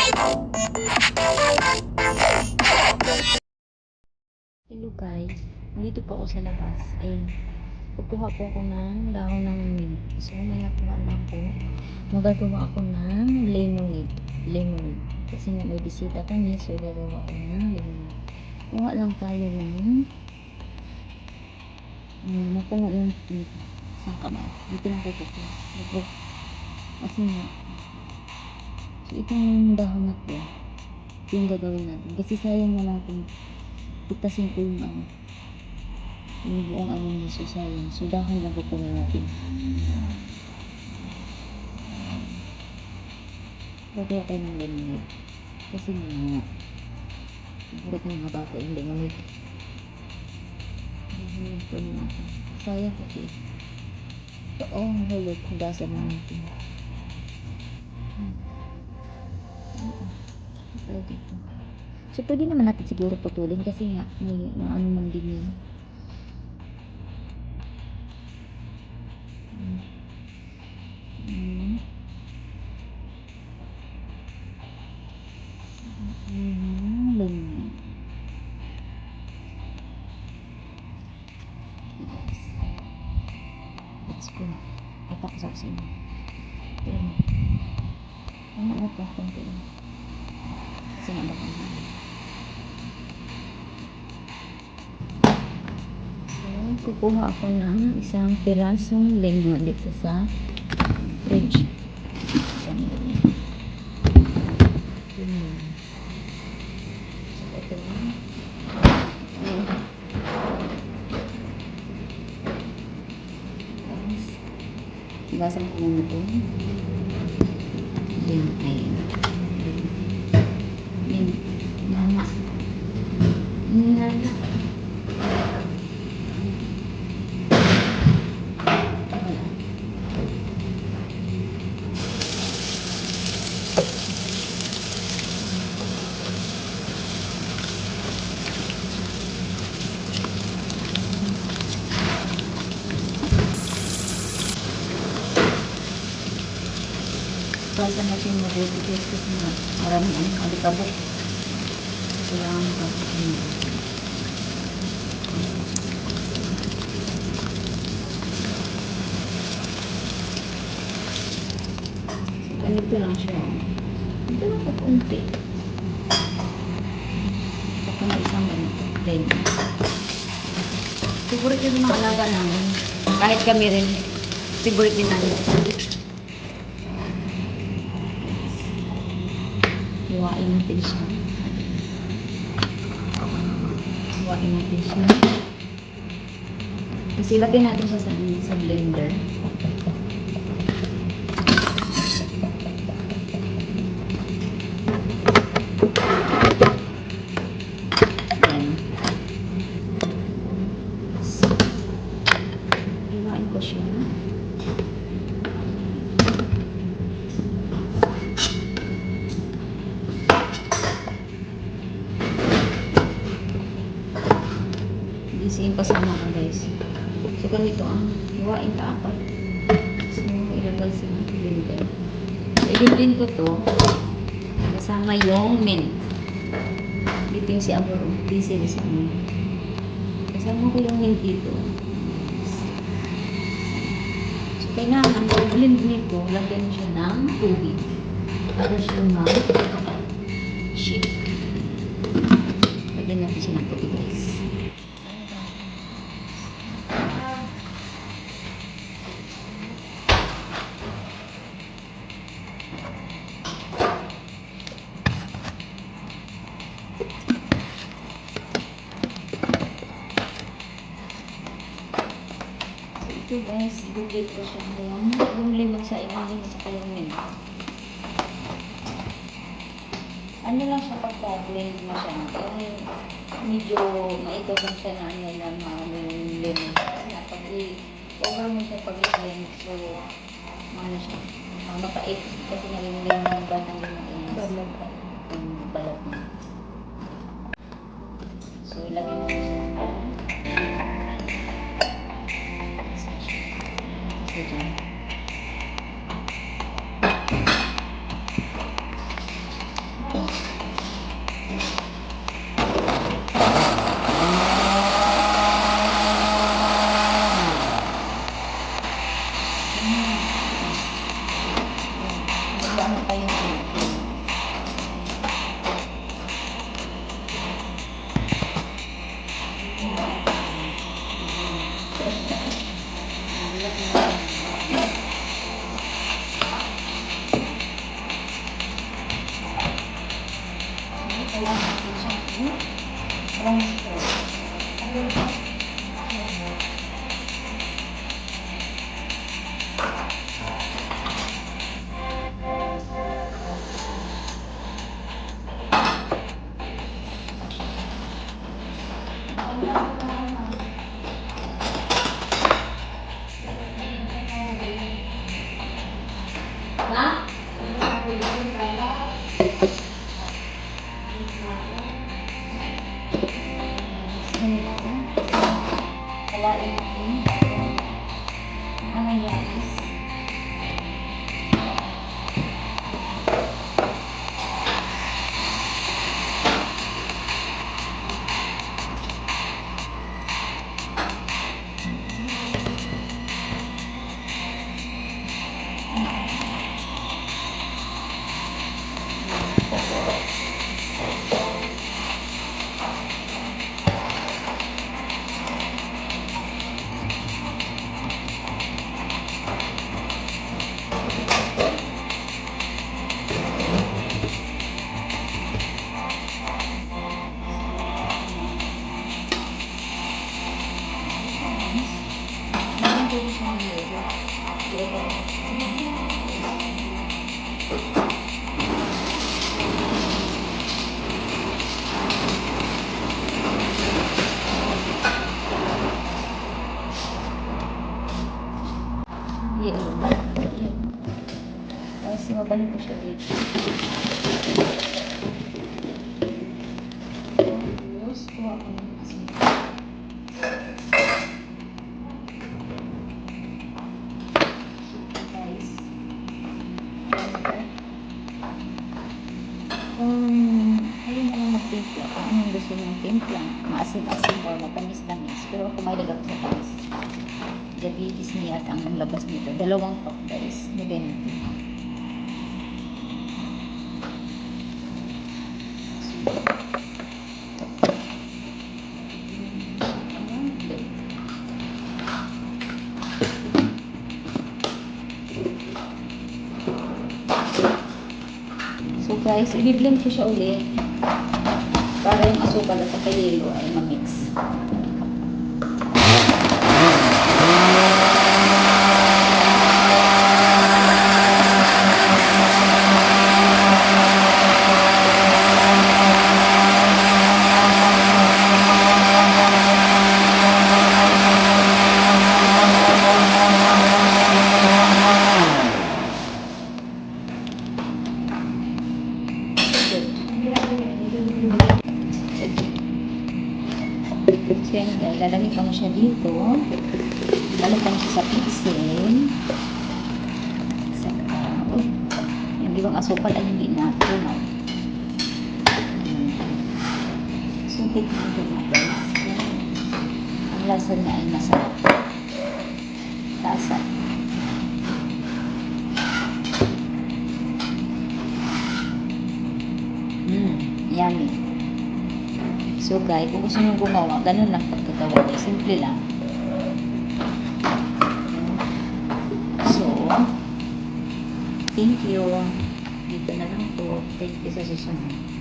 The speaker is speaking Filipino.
Hello guys, dito po ako sa labas. Kukuha po ako ng dahon ng mint. So, maya po lang po. Magagawa ako ng lemonade. Lemonade. Kasi nga may bisita kami, so gagawa ako ng lemonade. Kuha lang tayo ng napuno yung mint. Saan ka ba? Dito lang ko kukuha. Dito. Kasi nga, so itong dahon na po, ito yung gagawin natin. Kasi sayang naman kung putasin ko yung yung buong niya, so sayang. So dahon lang kukuha natin. Gagawa tayo ng lemonade. Kasi nga, bulit ng mga bata yung lemonade. Lemonade po natin. Sayang kasi. Hulog. Hugasan na natin. Tayo dito. So, pwede naman natin siguro putulin kasi nga, may ano man din yun. Lemonade. Let's go. Ipakasok sa inyo. Pero, ano pa, konti lang. Kasi nga baka na. So, kukuha ako ng isang pirasong lemon dito sa fridge. Lemon. So, ito na. Higasan ko muna ito. Yan, ayan. Yan. Mama. Yan. Basta natin mabuti guys kasi maraming alikabok. Kailangan magpapakin mo. Ganito lang siya. Ito lang po kunti. Baka na isang ganito. Then, favorite din ng alaga namin. Kahit kami rin, favorite din namin. Hiwain natin siya. Hiwain natin siya. Isilapin natin siya sa blender. Ayan. Hiwain ko siya. Isiin pasama ka guys. So ganito hiwain ka apat. So ilagay sa blender. So i-blend ko to kasama yung mint. Dito yung si Amor. Busy na si Amor. Kasama ko yung mint dito. So kailangan blend nito, lagyan siya ng tubig para siya mag-shake. Lagyan natin siya ng tubig guys. Ito guys, i-blend ko siya yung lemon sa ilalim at saka yung mint. Ano lang siya pagka-blend mo siya. Yung medyo maikot lang siya na yung lemon. Pag i-over mo siya pag i-blend, so ano siya, mapait. Kasi nga yung lemon, batang lemon is yung balat niya. So ilagay mo siya. Isa dyan. ano kayo dito. Ha? Kalain natin. Ano yan? Yellow. Tapos mabalik ko siya dito. Tapos kuha ko ng guys. Ayun naman magtimpla. Kung anong gusto mong timpla, maasin-asin or matamis-tamis. Pero kumahilig ako sa tamis. Diabetes niya at ang labas nito. 2 cup guys. Ganito. So guys, i-blend ko siya ulit para yung asukal at saka yelo ay ma-mix. So yan guys, lalagay ko na siya dito. Lalagay ko siya sa pisil. Saka, yung ibang asukal ay hindi na tunaw. So, tikman ko na guys. Ang lasa niya ay masarap. Lasa. Yummy. So guys, kung gusto nyo gumawa, ganun lang pagkagawa niya. Simple lang. So, thank you. Dito na lang po. Thank you sa susunod.